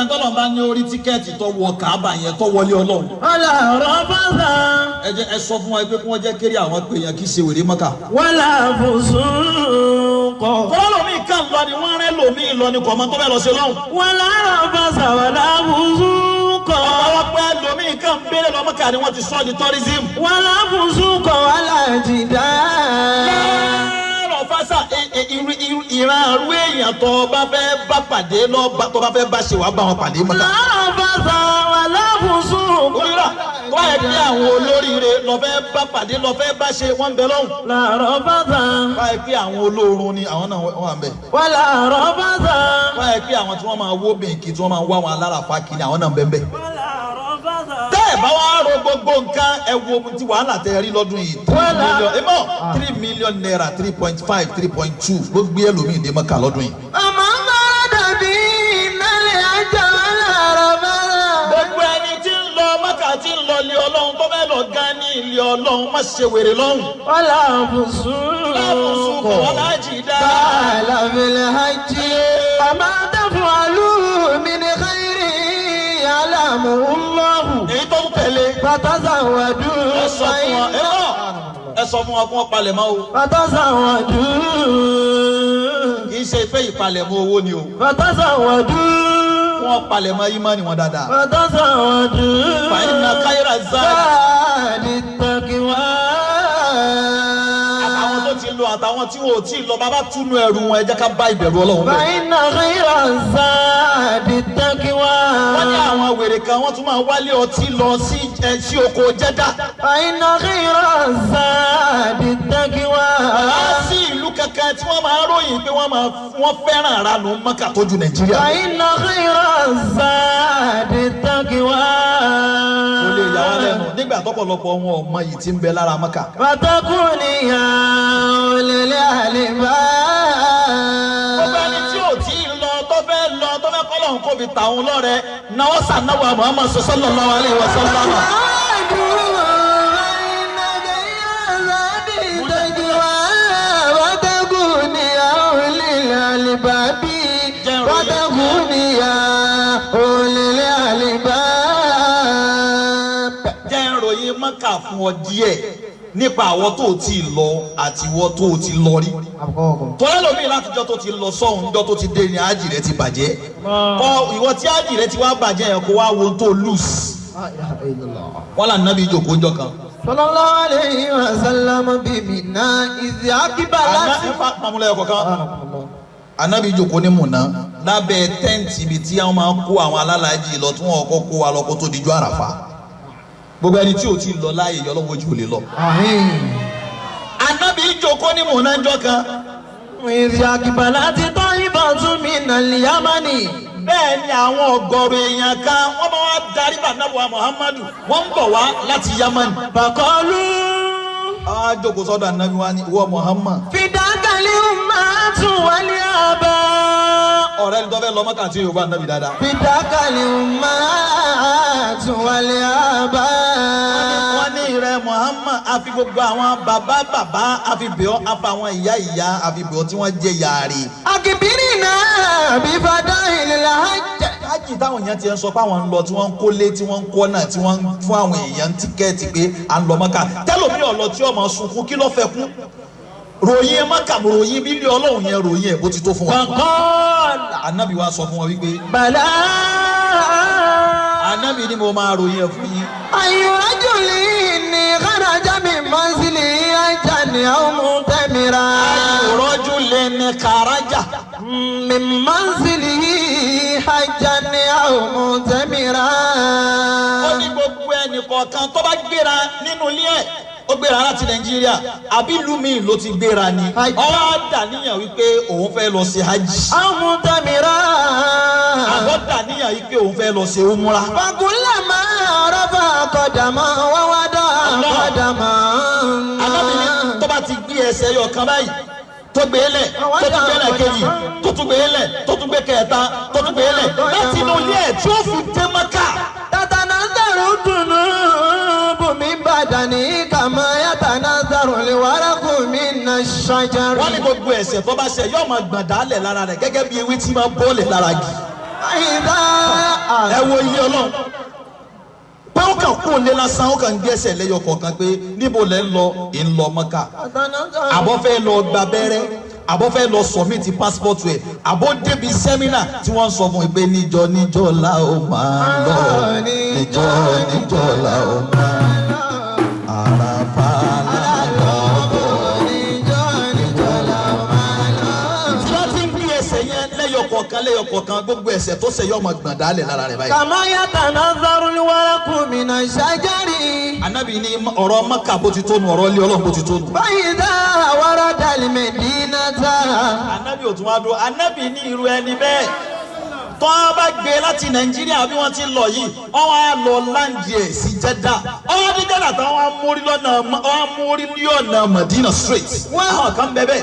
ẹni tọ́lọ̀ bá ní orí tíkẹ́ẹ̀tì tó wọ Káàbà yẹn tó wọlé Ọlọ́run. wàlá rọ́bàtà. ẹ sọ fún wa pé kí wọ́n jẹ́ kéré àwọn pé yẹn kì í ṣe wèrè Mẹ́kà. wàlá fùsùnkọ̀. fọlọ́lọ́mì kan lọ ni wọ́n rẹ́ lòmí lọ ni kọ̀ọ̀mọ́ tó bẹ́ẹ̀ lọ sí lọ́hùn. wàlá rọ́bàtà wàlá fùsùnkọ̀. ọ̀pọ̀ pẹ́ lòmí kan béèrè lọ Mẹ́kà ni wọ́n ti sọ di tourism. wàlá fùsùnkọ̀ wàlá jìdá. fásà ìran àrú èèyàn tó bá fẹ́ bá pàdé tó bá fẹ́ bá ṣe wàá bá wọn pàdé Mẹ́kà. fásà wàlá fùsùnkọ̀. òmíràn tó yẹ kí àwọn olóríire lọ fẹ́ bá pàdé lọ fẹ́ bá ṣe wọ́n ń bẹ lọ́hùn. làárọ̀ fásà. tó yẹ kí àwọn olóorun ni àwọn náà wà ń bẹ. wàlàárọ̀ fásà. tó yẹ kí àwọn tí wọ́n máa wó bèǹkì tí wọ́n máa wá wọn aláràfà kiri àwọn náà ń bẹ ń bẹ. tẹ́ ẹ̀ bá wá ro gbogbo nǹkan ẹ wo ti wàhálà tẹ́ ẹ rí lọ́dún yìí 3 million naira 3.5 3.2 ló gbé ẹlòmíì dé Mẹ́kà lọ́dún yìí. àmọ́ bá dàbí ìnálẹ̀ ajá wàlàárọ̀ fásà. gbogbo ẹni tí ń lọ Mẹ́kà tí ń lọ ilé Ọlọ́run tó fẹ́ lọ gan ní ilé Ọlọ́run má ṣe wèrè lọ́hùn. wàlá fùsùnkọ̀ wàlá jìdá. bàálà fìlẹ̀ hajj. àmọ́ dáfún àlùmí ní káyìrì yàlámù ńlọ́hùn. èyí tó ń tẹ̀lé. bàtàzà wàdú. ẹ sọ fún wọn kí wọ́n palẹ̀ mọ́ o. bàtàzà wàdú. kì í ṣe pé ìpalẹ̀mọ́ owó ni o. bàtàzà wàdú. wọ́n palẹ̀ mọ́ ìmánì wọn dáadáa. bàtàzà wàdú. fàyínà káyìrà záàdì tàkìwá. àtàwọn tó ti lọ àtàwọn tí wọn ò tí ì lọ bàbá túnú ẹrù wọn ẹ jẹ́ ká bá ìbẹ̀rù Ọlọ́run bẹ̀. fàyínà káyìrà záàdì tàkìwá. wọ́n ní àwọn wèrè kan wọ́n tún máa wálé ọtí lọ sí oko Jẹ́dà. fàyínà káyìrà záàdì tàkìwá. sí ìlú kankan tí wọ́n máa ròyìn pé wọ́n fẹ́ràn ara nù Mẹ́kà tó ju Nàìjíríà. fàyínà káyìrà záàdì tàkìwá. ó lè yà wá lẹ́nu nígbà tọ́pọ̀lọpọ̀ wọn ò mọ iyì tí ń bẹ lára Mẹ́kà. fatakuniya olèlè àlèbá. gbogbo ẹni tí ò tí ì lọ tó fẹ́ kọ́ lọ́hùn kó fi tàwọn lọ́rẹ̀ náwó sànáwó Muhammad sallallahu alaihi wasallam. Mẹ́kà fún ọ díẹ̀ nípa àwọn tó ti lọ àti ìwọ tó ti lọ rí. tọ́lá lómi látijọ́ tó ti lọ sọ́hun níjọ́ tó ti dé ní ájì rẹ ti bàjẹ́. kọ́ ìwọ tí ájì rẹ ti wá bàjẹ́ yẹn kó wá wo tó lùs. wọ́n là nàbí ìjòkó ńjọ́ kan. sallallahu alayhi wa sallam bíbí náà ìdí akíbalá. pàmùlẹ̀ ọkọ̀ kan. Ànábì ìjòkó ní Mùnà lábẹ́ tẹ́ǹtì ibi tí wọ́n máa ń kó àwọn alálàájì lọ tí wọ́n kọ́ kó wa lọ kó tó dijọ́ Àràfà. gbogbo ẹni tí o ti lọ láàyè yọ lọ́wọ́ ojú ò lè lọ. Ànábì ìjókòó ní Mùnà ńjọ́ kan. ìrìn àkìbàlá ti tọ́ ìbọn tún mi nà ní Yámánì. bẹ́ẹ̀ ni àwọn ọ̀gọ̀rọ̀ èèyàn kan wọ́n bá wá darí bànábọ̀ Muhammadu wọ́n ń bọ̀ wá láti Yámánì. bàkọ́lù. àwọn àjòkó sọ́dọ̀ Ànábì wa ni ìwọ Muhammad. fìdákàlì máa tún wálé àbá. ọ̀rẹ́ ni tó fẹ́ lọ Mẹ́kà tí Yorùbá Ànábì dáadáa. fìdákàlì máa tún wálé àbá. wọ́n ní ìrẹ́ Muhammad àfi gbogbo àwọn bàbá àfi bẹ́ẹ̀ àfi àwọn ìyá àfi bẹ́ẹ̀ tí wọ́n jẹ́ yàrá. àkìbírì náà bí fadá ìlera hajj. hajj táwọn èèyàn ti ń sọ pé àwọn ń lọ tí wọ́n ń kólé tí wọ́n ń kọ́ náà tí wọ́n ń fún àwọn èèyàn tíkẹ́ẹ̀tì pé à ń lọ Mẹ́kà tẹ́lómi ọ̀lọ́ tí ọmọ sunkún kí ló fẹ́ kú. ròyìn Mẹ́kà ròyìn bílí Ọlọ́run yẹn ròyìn ẹ̀ bó ti tó fún wa. Ànábì wa sọ fún wọn wípé. bàlá. Ànábì ni mo máa ròyìn ẹ̀ fún yín. ayọ̀rájùlì ní kárájà mi mọ́sílì ajá ni àwọn mú tẹ̀míra. ayọ̀rájùlì ní kárájà mi mọ́sílì ajá ni àwọn mú tẹ̀míra. ó ní gbogbo ẹnì kọ̀ọ̀kan tó bá gbéra nínú ilé ẹ̀ ó gbéra láti Nàìjíríà àbí ìlú míì ló ti gbéra ni ó dàníyàn wípé òun fẹ́ lọ ṣe hajj. àwọn tẹ̀míra. àbọ̀ dàníyàn wípé òun fẹ́ lọ ṣe umura. fagulẹ̀ máa rọ́bà kọ̀dàmọ́ wáwádà kọ̀dàmọ́. alábìnrin tó bá ti gbé ẹsẹ̀ yọ kan báyìí tó gbé lẹ̀ tó tún gbé lẹ̀ kejì tó tún gbé lẹ̀ tó tún gbé kẹta tó tún gbé lẹ̀ láti inú ilé ẹ̀ tí ó fi dé Mẹ́kà. tàtànà dàrú dùnú bùnmi bàdàní kàmá yàtànà dàrú lè wàrà kùmí nà ṣàjàrí. wọ́n ní gbogbo ẹ̀ṣẹ̀ tó bá ṣẹ̀ yóò máa gbọ̀n dálẹ̀ lára rẹ̀ gẹ́gẹ́ bí ewé tí máa bọ́ọ̀lẹ̀ lára gì. ẹ wo ilé Ọlọ́run pé ó kàn kún lé lásán ó kàn ń gbẹ́sẹ̀ lẹ́yọ kọ̀ọ̀kan pé níbo lẹ́ ń lọ Mọ́kà àbọ̀ fẹ́ lọ gba abẹ́rẹ́ àbọ̀ fẹ́ lọ submit passport ẹ̀ àbọ̀ débi sẹ́mínà tí wọ́n sọ fún un pé níjọ́ la ó máa lọ níjọ́ la ó máa lọ àràfà lágbàbọ̀ níjọ́ la ó máa lọ. tí wọ́n ti ń gbé ẹsẹ̀ yẹn lẹ́yọ kọ̀ọ̀kan gbogbo ẹsẹ̀ tó ṣe yọ ọmọ gbọ̀n dálẹ̀ lára rẹ̀ báyìí. kàmá yàtọ̀ náà zọrọ̀ ní wàràkù mìíràn ṣájárì. Ànábì ní ọ̀rọ̀ Mẹ́kà bó ti tó nu ọ̀rọ̀ ilé Ọlọ́run bó ti tó nu. báyìí dá àwárọ̀ dalí Mẹdínà tá. Ànábì ò tún wá dúró Ànábì ní irú ẹni bẹ́ẹ̀ tó a bá gbé láti Nàìjíríà bí wọ́n ti lọ yìí wọ́n wá lọ láǹdì ẹ̀ sí Jẹ́dà ọwọ́ ní Jẹ́dà táwọn amórí ní ọ̀nà Mẹdínà straight. àwọn kan bẹ́ẹ̀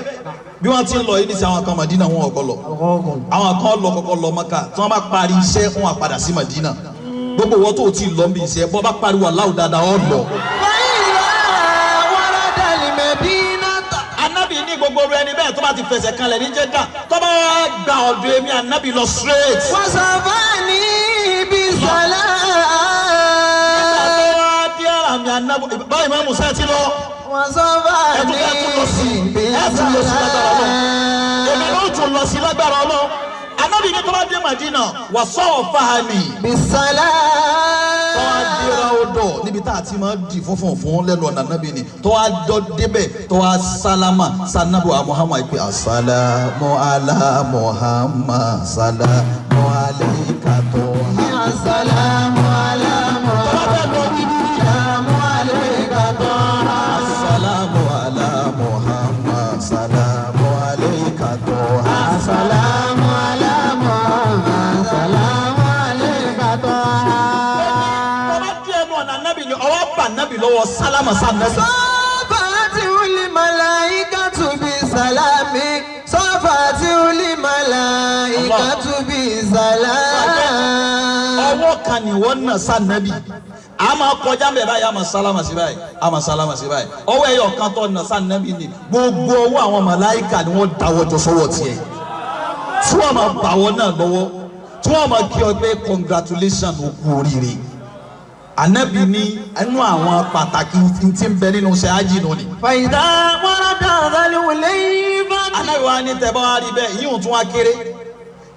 bí wọ́n ti lọ yìí ní sí àwọn kan Mẹdínà wọn ọ̀kọ́ lọ àwọn kan lọ kọ́kọ́ lọ Mẹ́kà tí wọ́n bá parí iṣẹ́ wọn á padà sí Mẹdínà gbogbo wọn tó ti lọ bí iṣẹ́ bọ́ bá pariwo aláwọ̀ dáadáa ọ̀ lọ. Ànábì ní gbogbo ẹni bẹ́ẹ̀ tó bá ti fẹsẹ̀ kanlẹ̀ ní Jẹ́dà tó bá gba ọ̀dọ̀ èmi Ànábì lọ straight. wọ́n sọ fún ní ibi sàlá. nígbà tó wá dé ara mi Ànábì báyìí máa mú sẹ́ẹ̀tì lọ. wọ́n sọ fún ní ibi sàlá. èmi ló tún lọ sí lágbára Ọlọ́run. Ànábì ní tó bá dé Mádínà wà sọ̀rọ̀ fáhàmì. bisala. tó wá dira odò níbi tá a ti máa di fún lẹ́nu ọ̀nà Ànábì ni tó wá débẹ̀ tó wá sálámà sanabu Muhammad pé asalamu ala Muhammad salamu alayka tó. asalamu ala Muhammad salamu alayka tó. asalamu ala Muhammad salamu alayka tó. asalamu ala Muhammad salamu alayka tó. ọwọ́ bá Nábì lọ́wọ́ sálámà sálámà. sọ́fàtì wuli màláìka tubi sálámì sọ́fàtì wuli màláìka tubi sálámì. ọwọ́ kan ni wọ́n nà sànàbì a máa kọjá mbẹ báyìí a máa sálámà sí báyìí a máa sálámà sí báyìí ọwọ́ ẹ̀yọ̀ kan tó nà sànàbì ni gbogbo ọwọ́ àwọn màláìka ni wọ́n dáwọ́ jọ sọ́wọ́ tiẹ̀ tí wọ́n máa bà wọ́n náà lọ́wọ́ tí wọ́n máa kí ọ pé congratulations ó kú oríire. Ànábì ní ẹnu àwọn pàtàkì tí ń bẹ nínú ṣe ájì nù ni. fàyídà wọn dáadáa lè wọlé yìí bá. Ànábì wa ní tẹ̀bá wa rí bẹ́ẹ̀ yíyún tún wá kéré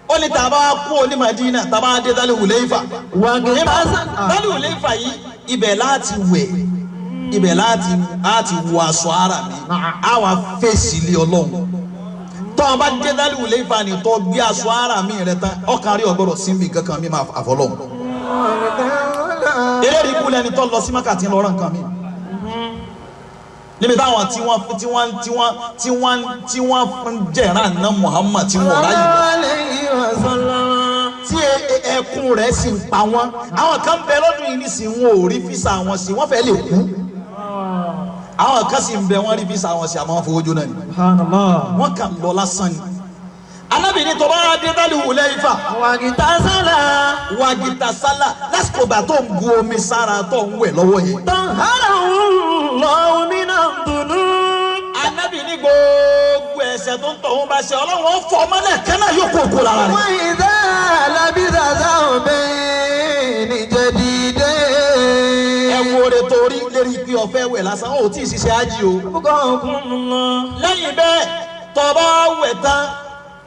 ó ní tàbá kú ní Madina tàbá dé dálé wùlé ifá. dálé wùlé ifá yìí ibẹ̀ láti wẹ̀ ibẹ̀ láti wọ aṣọ ara mi àwa fèsì lé Ọlọ́run tọ́ ọ bá dé dálé wùlé ifá ni tọ́ gbé aṣọ ara mi rẹ tán ọkàn rí ọgbọ́dọ̀ síbi kankan mi máa àfọlọ́hún. eléyìí kú lẹni tó lọ sí Mẹ́kà tí ń lọ rán nǹkan mi níbi táwọn tí wọ́n jẹ̀rán ná Muhammad tí wọ́n ráyè tí ẹkún rẹ̀ sì ń pa wọ́n àwọn kan bẹ lọ́dún yìí nísìnyí wọn ò rí físà wọn sí wọ́n fẹ́ lè kú àwọn kan sì ń bẹ wọ́n rí físà wọn sí àmọ́ wọn fowó jóná ni wọ́n kàn lọ lásán ni. Ànábì ní tó bá dé dálì wùlẹ̀ ifá. wàgìtà sálà lásìkò bá tó ń bu omi sára tó ń wẹ̀ lọ́wọ́ yẹn. tọ́hárà ń lọ omi náà dùnú. Ànábì ní gbogbo ẹ̀ṣẹ̀ tó ń tọ̀hún bá ṣe Ọlọ́run ó fọ ọmọ náà kẹ́nà yóò kó òkú lára rẹ̀. wọ́n ìdá alábìsà sáwọn bẹ́ẹ̀ ní jẹ̀dídé. ẹ wo ore torí lérí pé ọ̀fẹ́ wẹ̀ lásán ó tí ì ṣiṣẹ́ ájì o. lẹ́yìn bẹ́ẹ̀ tọ́ bá wẹ̀ tán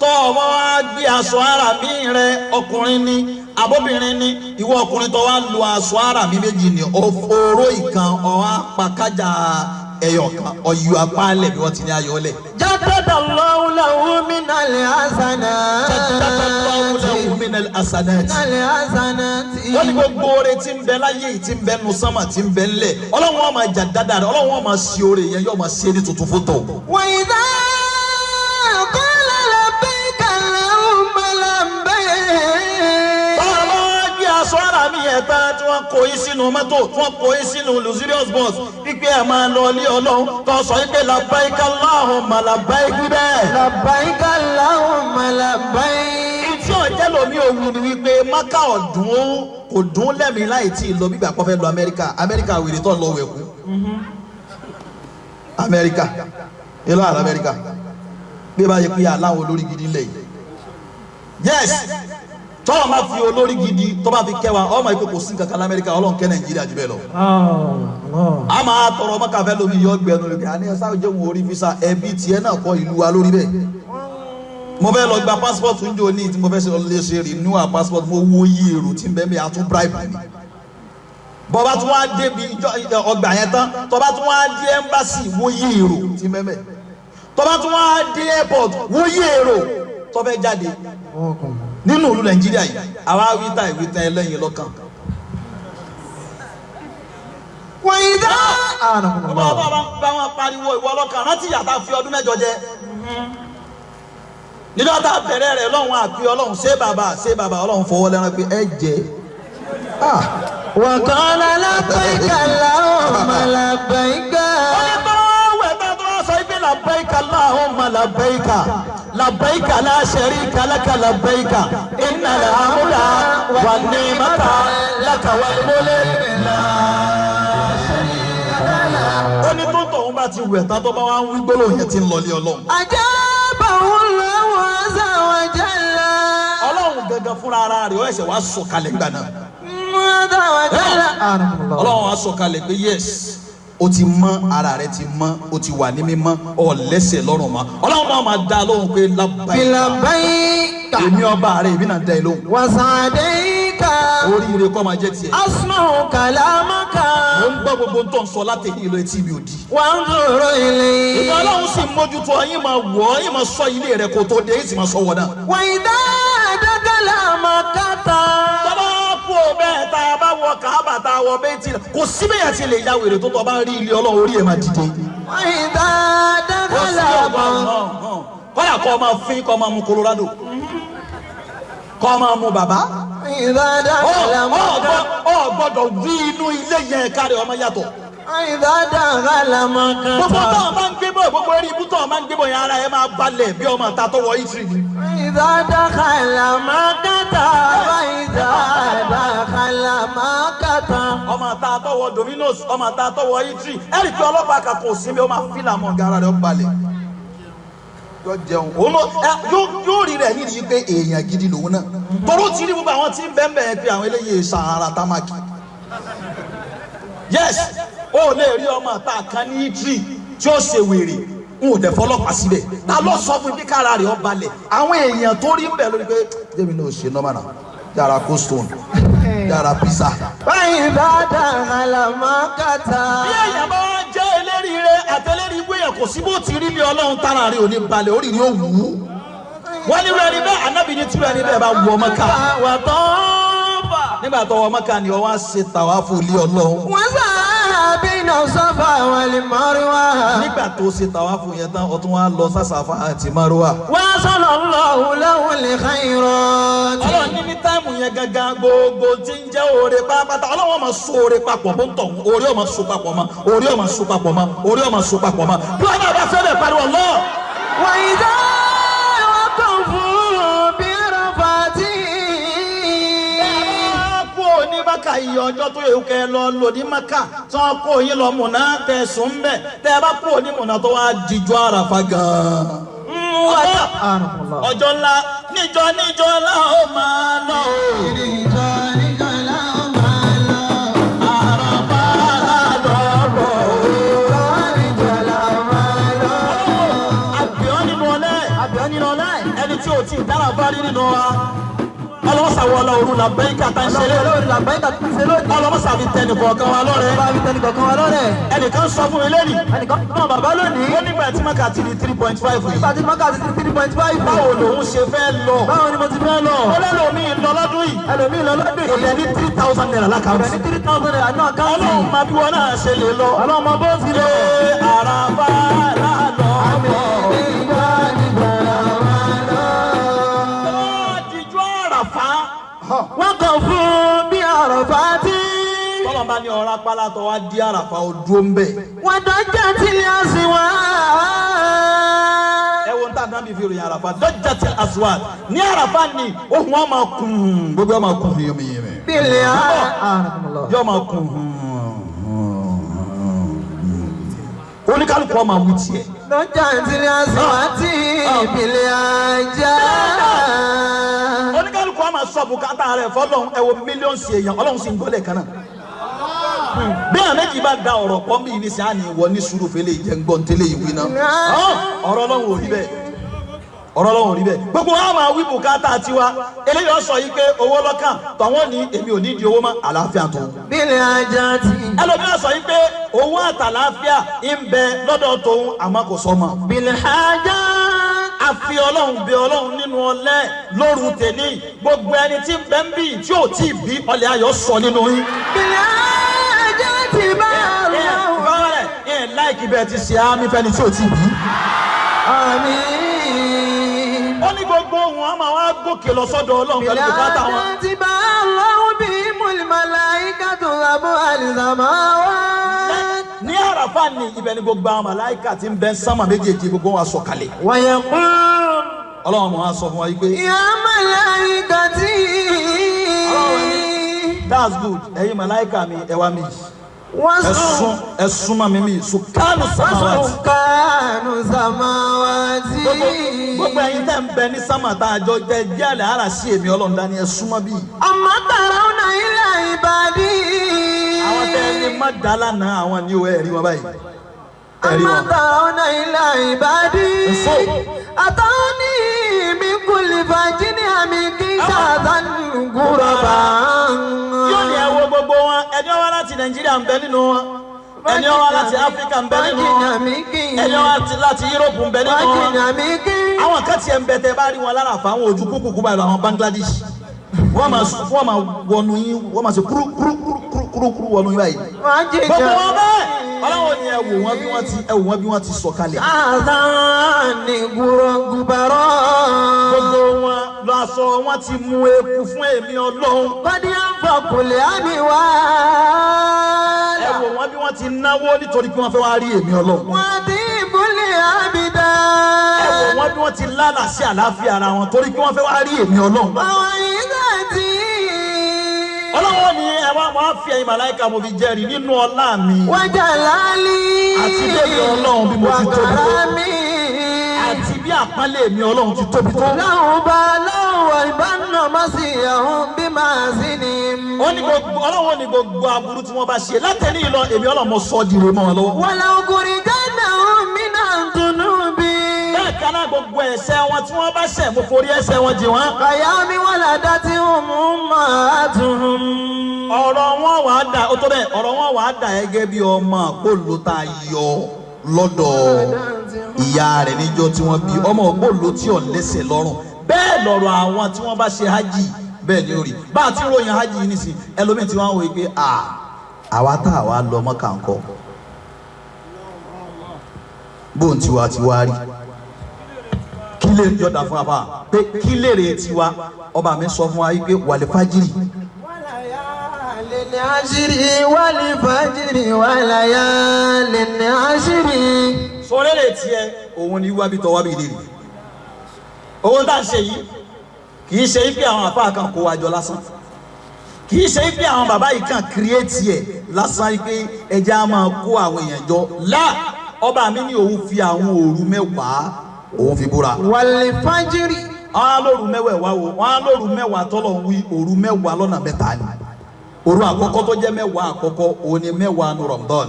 tọ́ ọmọ wa gbé aṣọ ara mi rẹ ọkùnrin ni abóbìnrin ni ìwọ ọkùnrin tó wá lu aṣọ ara mi méjì ni oró ìkan ọwọ́ apákájà ẹyọ kan ọyọ apálẹ̀ bí wọ́n ti ní ayọ̀ lẹ̀. jadadallahu lahu minal hasanati. jadadallahu lahu minal hasanati. wọ́n ní gbogbo oore tí ń bẹ láyé yìí tí ń bẹ nu sánmà tí ń bẹ ńlẹ̀ Ọlọ́run wọn máa jà dáadáa rẹ̀ Ọlọ́run wọn máa ṣe oore yẹn yóò máa ṣe é ní tuntun fún tọ̀. wọ́n yìí dá. tí wọ́n kó yín sínú mọ́tò tí wọ́n kó yín sínú luxurious bus pípẹ́ ẹ̀ máa lọ ilé Ọlọ́run tó sọ yín pé labbaika Allahumma labbaik bẹ́ẹ̀. labbaika Allahumma labbaik. tí ọ̀jẹ́ lomi òwú ni wípé Mákà ọ̀dún kò dún lẹ́mìí láì tí ì lọ bíbí àpọ́fẹ́ lọ Amẹ́ríkà wèrè tó lọ wẹ̀kú. Amẹ́ríkà ilé àlọ́ Amẹ́ríkà bí ẹ bá yẹ pé aláwọ̀ olórí gidi lẹ̀ yìí. yes tọ́wọ́ máa fi olórí gidi tó bá fi kẹwàá ọmọ ìpè kò sí kankan lamẹ́ríkà ọlọ́run kẹ́ nàìjíríà jù bẹ́ẹ̀ lọ. a máa tọrọ ọmọ kàfẹ́ lómi yọ gbẹnu rẹ̀ kí a ní ẹ sáà jẹ́ òun orí fisa ẹbí tiẹ̀ náà kọ́ ìlú wa lórí bẹ́ẹ̀. mo fẹ́ lọ gba passport ń jò ní tí mo fẹ́ lè ṣe renewal passport mo wo iye èrò tí ń bẹ́ẹ̀ mi àtún bribe mi. bọ́ba tún wá dé bí ọgbà yẹn tán tọ́ba tún wá dé embassy wo iye èrò tí ń bẹ́ẹ̀ tọ́ba tún wá dé airport wo iye èrò tó fẹ́ jáde nínú ìlú nàìjíríà yìí àwa wíta ìwíta ẹlẹ́yin lọ́kàn. wọ́n yí dá. ọba bá wọn pariwo ìwọ lọ́kàn rántí yàtá fi ọdún mẹ́jọ jẹ. nínú ọ̀tá bẹ̀rẹ̀ rẹ̀ lọ́hùn àpè ọlọ́hun ṣé bàbá ọlọ́hun fọwọ́ lẹ́ran pé ẹ jẹ́. wa qala labbayka Allahumma labbayka. لبيك اللهم لبيك لبيك لا شريك لك لبيك إن الأمر والنعمة لك والملك لا شريك لك. ó ní tó tọ̀hún bá ti wẹ̀ tán tó bá wá ń wí gbólóhùn yẹn ti ń lọlé ọlọ́run. ajabahu Allahu azza wa jalla. ọlọ́run gangan fúnra ara rẹ̀ ó ẹ̀ṣẹ̀ wá sọ̀kalẹ̀ gbà náà. ọlọ́run wá sọ̀kalẹ̀ pé yes o ti mọ ara rẹ ti mọ o ti wà ní mímọ́ ọ lẹ́sẹ̀ lọ́rùn mọ́ ọlọ́run náà máa dá lóhùn pé labbaika èmi ọba rẹ èmi náà dá ẹ lóhùn. wa sa'daika oríire kọ́ máa jẹ́ tiẹ̀. asma'u kalamaka. mo ń gbọ́ gbogbo tó ń sọ láti ní ìlú etí mi ò di. wanzuru ilayhi. ìgbà ọlọ́run sì mójútó yín máa wọ̀ ọ́ yín máa sọ ilé rẹ kó tó dé yín sì máa sọ wọ̀ náà. wa idha dakhala makkata. bẹ́ẹ̀ tá a bá wọ Káàbà tá a wọ Bẹ́ẹ̀tì kò sí bẹ́ẹ̀ tí lè ya wèrè tó tọ́ bá rí ilé ọlọ́run orí ẹ̀ máa dìde. ìdá dákàlà bọ̀. kọ́dà kọ́ máa fín kọ́ máa mu Colorado kọ́ máa mu bàbá. ìdá dákàlà bọ̀. ọ gbọ́dọ̀ wí inú ilé yẹn kárí ọmọ yàtọ̀. ìdá dákàlà bọ̀ kan. gbogbo tó o máa ń gbé bọ̀ gbogbo eré ibú tó o máa ń gbé bọ̀ yẹn ara ẹ máa balẹ̀ bí ọmọ ta tó wọ ìtìrì ni. ìdá dákàlà máa kàtà ìdá dákàlà máa kàtà. ọmọ ta tó wọ Domino's ọmọ ta tó wọ ìtìrì ẹ̀rì pé ọlọ́pàá kan kò sí mi ó máa fi làmọ̀ ọ̀gá ara rẹ̀ ó balẹ̀. yóò jẹun òun yóò rí rẹ̀ nídìí pé èèyàn gidi lòun náà toró ti rí gbogbo àwọn tí ń bẹ́ẹ̀ bẹ́ẹ̀ pé àwọn eléyìí sahara tamaki. yes ó lè rí ọmọ ta kan ní ìtìrì tí ó ṣe wèrè n ò dẹ̀ fọlọ́pàá síbẹ̀ ta ló sọ fún bí kára rẹ̀ ó balẹ̀ àwọn èèyàn tó rí ń bẹ̀ lórí pé jẹ́mi náà ṣe nọ́mà náà yàrá cold stone yàrá pizza. báyìí bá dákàlà máa kàtà. bí èèyàn bá wá jẹ́ eléríire àtẹlérí gbé yẹn kò sí bó ti rí ní ọlọ́run tára rẹ̀ ò ní balẹ̀ orí ni ó wù ú. wọ́n ní rẹ̀ ní bẹ́ẹ̀ anábì ní tí rẹ̀ ní bẹ́ẹ̀ bá wọ Mẹ́kà. wà tó bà. nígbà tó wọ Mẹ́kà ni wọ́n á ṣe tàwáfù lé ọlọ́run. wọ́n bínú Safa wal Marwa. nígbà tó ṣe tàwáfù yẹn tán ọtún wá lọ sàṣàfà àti Marwa. wa sallallahu lahu al-khayrat. ọlọ́run ní táìmù yẹn gangan gbogbo tí ń jẹ́ oore pápátá ọlọ́run máa so oore papọ̀ bó ń tọ̀ oore ó máa so papọ̀ mọ́ oore ó máa so papọ̀ mọ́ oore ó máa so papọ̀ mọ́ bí wọ́n náà bá fẹ́ bẹ̀ pariwo lọ. wa idha waqafu bi Arafati. ní Mẹ́kà iye ọjọ́ tó yẹ kẹ́ lọ lò ní Mẹ́kà tí wọ́n kó yín lọ Mùnà tẹ̀sùn bẹ̀ tẹ́ ẹ bá kó ní Mùnà tó wá dijú Àràfà gan-an. ọjọ́ ńlá níjọ́ la ó máa lọ. níjọ́ la ó máa lọ. Àràfà ládọ́rọ̀. níjọ́ la ó máa lọ. àbíọ́ nínú ọlẹ́ ẹni tí ò tí ì dára bá rí nínú wa. ọlọ́mọsà wọ ọlọ́run làbẹ́yìká tá ń ṣe lónìí. ọlọ́mọsà fi tẹnì kọ̀ọ̀kan wa lọ́rẹ̀. ẹnìkan sọ fún mi lónìí. ẹnìkan fún bàbá lónìí. ó nígbà tí Mẹ́kà ti di 3.5 yìí. nígbà tí Mẹ́kà ti di 3.5. báwo lòun ṣe fẹ́ lọ. báwo ni mo ti fẹ́ lọ. ẹlòmíì lọ lọ́dún yìí. kò lẹ ní 3,000 naira lákàtúntì. kò lẹ ní 3,000 naira náà káàtì. ọlọ́run máa bí wọn náà ṣe lè lọ. ọlọ́run máa bó ti lọ. Àràfà lálọ́. wọ́n kàn fún bí Àràfà tí. tọ́lọ̀ bá ní ọ̀rá pálá tó wá di Àràfà ó dúró ń bẹ̀. wọ́n dọ́jà tí a sì wá. ẹ wo n ta dábì fi ròyìn Àràfà dọ́jà tí a sì wá ní Àràfà ni ohun wọn máa kún gbogbo wọn máa kún yẹmẹyẹmẹ. bílẹ̀ yọ máa kún oníkálùkù ọmọ àwọn tiẹ̀. dọ́jà tí a sì wá tí ìbílẹ̀ ajá. oníkálùkù ọmọ máa sọ bùkátà rẹ̀ fọ́lọ́run ẹ wo mílíọ̀nù èèyàn Ọlọ́run sì ń gbọ́lẹ̀ kan náà bí àwọn méjì bá da ọ̀rọ̀ pọ̀ mí ní sáà ní ìwọ ní sùúrù fẹ́lẹ́ ìjẹ́ ń gbọ́n tẹ́lẹ̀ ìwé náà ọ̀rọ̀ Ọlọ́run ò rí bẹ́ẹ̀ ọ̀rọ̀ Ọlọ́run ò rí bẹ́ẹ̀ gbogbo wa máa wí bùkátà tiwa eléyìí ó sọ yìí pé owó lọ́kàn tọ̀wọ́n ní èmi ò ní di owó mọ́ àlàáfíà tó. bílẹ̀ ajá ti. ẹlòmíràn sọ yìí pé owó àtàlàáfíà ń bẹ lọ́dọ̀ tòun àmọ́ kò sọ mọ́. bílẹ̀ ajá. àfi Ọlọ́run bẹ Ọlọ́run nínú ọlẹ́ lóru tèmi gbogbo ẹni tí ń bẹ ń bì tí ò tí ì bí ọlẹ́ ayọ̀ sọ nínú yín. bílẹ̀ ajá ti bá Ọlọ́run. ẹ láìkí bẹ́ẹ̀ ti ṣe àmì fẹ́ni tí ò tí ì bí. àmín. ó ní gbogbo ohun a máa wá gòkè lọ sọ́dọ̀ Ọlọ́run pẹ̀lú bùkátà wọn. bílẹ̀ ajá ti bá Ọlọ́run bí mùlìmọ̀láyíká tó lábọ́ àlìsàmọ́ wá. ní àràfà ni ibẹ̀ ni gbogbo àwọn màláìkà tí ń bẹ sánmà méjèèjì gbogbo wa sọ̀kalẹ̀. wọ̀nyẹ̀ kún. Ọlọ́run mọ̀ á sọ fún wa yìí pé. ya màláyíká tí. that's good ẹ̀yin màláìkà mi ẹ wá mi wọ́n sùn. ẹ súnmọ́ mi mi sùkánù sàmáwátì. sùkánù sàmáwátì. gbogbo ẹ̀yin tẹ́ ń bẹ ní sánmà tá a jọ jẹ́ díàlẹ̀ ara sí èmi Ọlọ́run dání ẹ súnmọ́ bí. àmọ́ tààrà ọ̀nà ilẹ̀ ìbàdí. àwọn tẹ́ ẹni má dá lánàá àwọn ni ó ẹ̀rí wọn báyìí. ẹ̀rí àmọ́ wọn. tààrà ọ̀nà ilẹ̀ ìbàdí. àtàwọn ní mi kò lè fàájì ní àmì kí sàtàlùkùrọ̀ bá. yóò ní ẹ wo gbogbo wọn ẹni wá láti Nàìjíríà ń bẹ nínú wọn ẹni wá láti Áfíríkà ń bẹ nínú wọn ẹni wá láti Yúróòpù ń bẹ nínú wọn àwọn kan tiẹ̀ ń bẹ tẹ́ bá rí wọn lára fún àwọn ojú kúkú báyìí àwọn Bangladesh wọ́n máa wọnú yín wọ́n máa ṣe kúrúkúrú wọnú yín báyìí gbogbo wọn bẹ́ẹ̀ Ọlọ́run ni ẹ wò wọ́n bí wọ́n ti sọ̀kalẹ̀. àdáni gùbàrọ̀. gbogbo wọn lọ aṣọ wọn ti mú eku fún èmi Ọlọ́run. kọ́dí à ń fọkùnlé àmì wá. ẹ wò wọ́n bí wọ́n ti náwó nítorí pé wọ́n fẹ́ wá rí èmi Ọlọ́run. wọ́n ti ìbúlẹ̀ àmì dá. ẹ wò wọ́n bí wọ́n ti lálà sí àlàáfíà ara wọn torí pé wọ́n fẹ́ wá rí èmi Ọlọ́run. àwọn yìí náà ti. Ọlọ́run ni ẹ wá fi ẹ̀yin màláìka mo fi jẹ́rìí nínú ọlá mi. wájà láàlì. àti bẹ́ẹ̀ Ọlọ́run bí mo ti tóbi tó. wàkàrà mi. àti bí àpọ́nlé mi Ọlọ́run ti tóbi tó. láwọn bá láwọn ìbáná má sí ẹ̀hún bí màá sí ni. Ọlọ́run ní gbogbo aburú tí wọ́n bá ṣe látẹ̀lé ìlọ èmi Ọlọ́run mo sọ di ìwé mọ́ wọn lọ́wọ́. wàlá ọkùnrin gánà mi náà dùnú bí. bẹ́ẹ̀ kaná gbogbo ẹ̀ṣẹ̀ wọn tí wọ́n bá ṣẹ̀ mo forí ẹ̀ṣẹ̀ wọn jì wọ́n. kàyà mi wọ́n là dá tí wọ́n mú máa dùn. ọ̀rọ̀ wọn wà á dà ó tó bẹ́ẹ̀ ọ̀rọ̀ wọn wà á dà gẹ́gẹ́ bí ọmọ àpòlò tá a yọ lọ́dọ̀ ìyá rẹ̀ níjọ́ tí wọ́n bí ọmọ àpòlò tí ò lẹ́sẹ̀ lọ́rùn bẹ́ẹ̀ lọ̀rọ̀ àwọn tí wọ́n bá ṣe hajj bẹ́ẹ̀ ni ó rí bá a ti ròyìn hajj yìí nísìn ẹlòmíì tí wọ́n á wò yìí pé àwa tá àwa lọ Mọ́kà ńkọ́ bóun tiwa ti wá rí kí lè jọ̀dá fún wa pé kí lè rè tiwa ọba mi sọ fún wa yìí pé wàlẹ̀ fájìrì. lẹ́lẹ́ àṣírí wálé fàájìrì wàláyà lẹ́lẹ́ àṣírí. sọ̀rọ̀ lè tiẹ̀ òun ni wábi tọ́ wábi lè rí owó tá à ń ṣe yìí kì í ṣe ife àwọn àfáà kan kó wájọ lásán kì í ṣe ife àwọn bàbá yìí kan kírẹ́ẹ̀tì ẹ̀ lásán pé ẹja máa kó àwọn èèyàn jọ láà ọba mi ní òun fi àwọn òru mẹ́wàá òun fi búra. wálé fàájìrì. àwọn alóru mẹ́wàá wo wọn alóru mẹ́wàá tọ́lọ̀ ń wí òru mẹ́wàá lọ́nà mẹ́ta ni òru àkọ́kọ́ tó jẹ́ mẹ́wàá àkọ́kọ́ òun ni mẹ́wàá nu Ramadan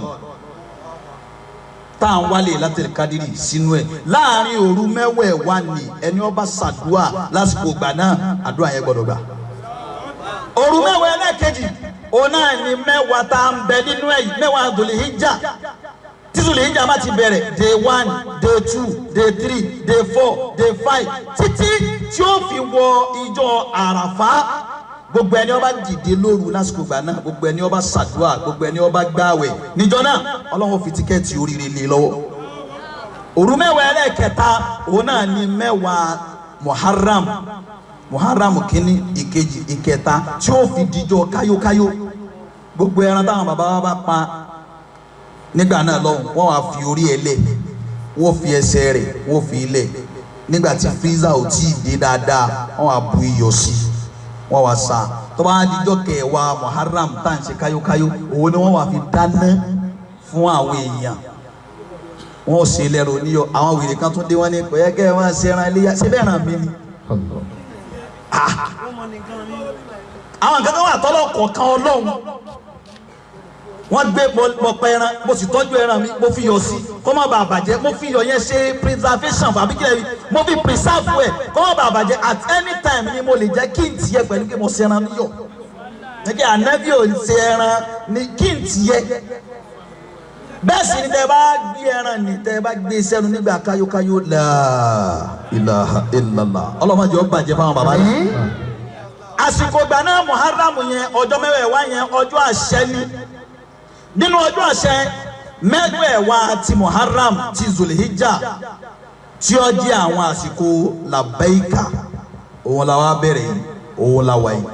tá à ń wálé láti kadiri sínú ẹ̀ láàrin òru mẹ́wàá ni ẹni ó bá ṣàdúà lásìkò ìgbà náà àdúà yẹn gbọ́dọ̀ gbà. òru mẹ́wàá ẹlẹ́ẹ̀kejì òun náà ni mẹ́wàá tá à ń bẹ nínú ẹ̀ yìí mẹ́wàá Dhul-Hijjah tí Dhul-Hijjah bá ti bẹ̀rẹ̀ day 1 day 2 day 3 day 4 day 5 títí tí ó fi wọ ìjọ Àràfá gbogbo ẹni ó bá dìde lóru lásìkò gbà náà gbogbo ẹni ó bá ṣàdúà gbogbo ẹni ó bá gbààwẹ̀ níjọ́ náà Ọlọ́run fi tíkẹ́ẹ̀tì oríire lé lọ́wọ́. òru mẹ́wàá ẹlẹ́ẹ̀kẹta òun náà ni mẹ́wàá Muharram kínní ìkejì ìkẹta tí ó fi dijọ́ káyókáyó gbogbo ẹran táwọn bàbá wa bá pa nígbà náà lọ́hùn wọ́n wá fi orí ẹ̀ lẹ̀ wọ́n fi ẹsẹ̀ rẹ̀ wọ́n fi lẹ̀ nígbà tí freezer ò tí ì dé dáadáa wọ́n wá bu iyọ̀ sí wọ́n wá sa tó bá dijọ́ kẹwàá Muharram tá à ń ṣe káyókáyó òun ni wọ́n wá fi dáná fún àwọn èèyàn wọ́n ò ṣe lẹ́rọ níyọ àwọn wèrè kan tún dé wọ́n ní kò yẹ kẹ́ ẹ máa ṣe ẹran iléyà ṣé bẹ́ẹ̀ ràn mí ni àwọn nǹkan kan wà tọ́lọ̀ kọ̀ọ̀kan Ọlọ́run wọ́n gbé mo pa ẹran mo sì tọ́jú ẹran mi mo fi yọ̀ sí kó má bàa bàjẹ́ mo fi yọ̀ yẹn ṣe preservation àbí kílẹ̀ mo fi preserve ẹ̀ kó má bàa bàjẹ́ at any time ni mo lè jẹ́ kí n tiẹ̀ pẹ̀lú kí mo ṣe ẹran níyọ̀ nígbà ànábì ò ṣe ẹran ní kí n tiẹ̀ bẹ́ẹ̀ sì ni tẹ́ bá gbé ẹran ní tẹ́ bá gbé sẹ́nu nígbà káyókáyó la ilaha illallah ọlọ́mọdé ó bàjẹ́ fáwọn bàbá yẹn àsìkò gbà náà Muharram yẹn ọjọ́ mẹ́wẹ̀ẹ̀wá yẹn ọjọ́ àṣẹ ni nínú ọjọ́ àṣẹ mẹ́wẹ̀ẹ̀wá ti Muharram ti Zulhijja tí ó jẹ́ àwọn àsìkò làbẹ́ìkà òun la wá bẹ̀rẹ̀ yìí òun la wà yìí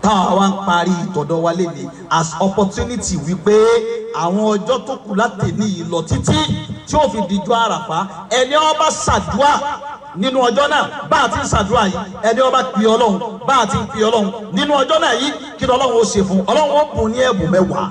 táwọn wa ń parí ìtọ́dọ̀ wa lé ní as opportunity wípé àwọn ọjọ́ tó kù láti ní yìí lọ títí tí ó fi dijọ́ àràfá ẹni ó bá ṣàdúà nínú ọjọ́ náà bá a ti ń ṣàdúrà yìí ẹni ó bá pè Ọlọ́run bá a ti ń pè Ọlọ́run nínú ọjọ́ náà yìí kí Ọlọ́run ó ṣe fún Ọlọ́run ó bùn ní ẹ̀bùn mẹ́wàá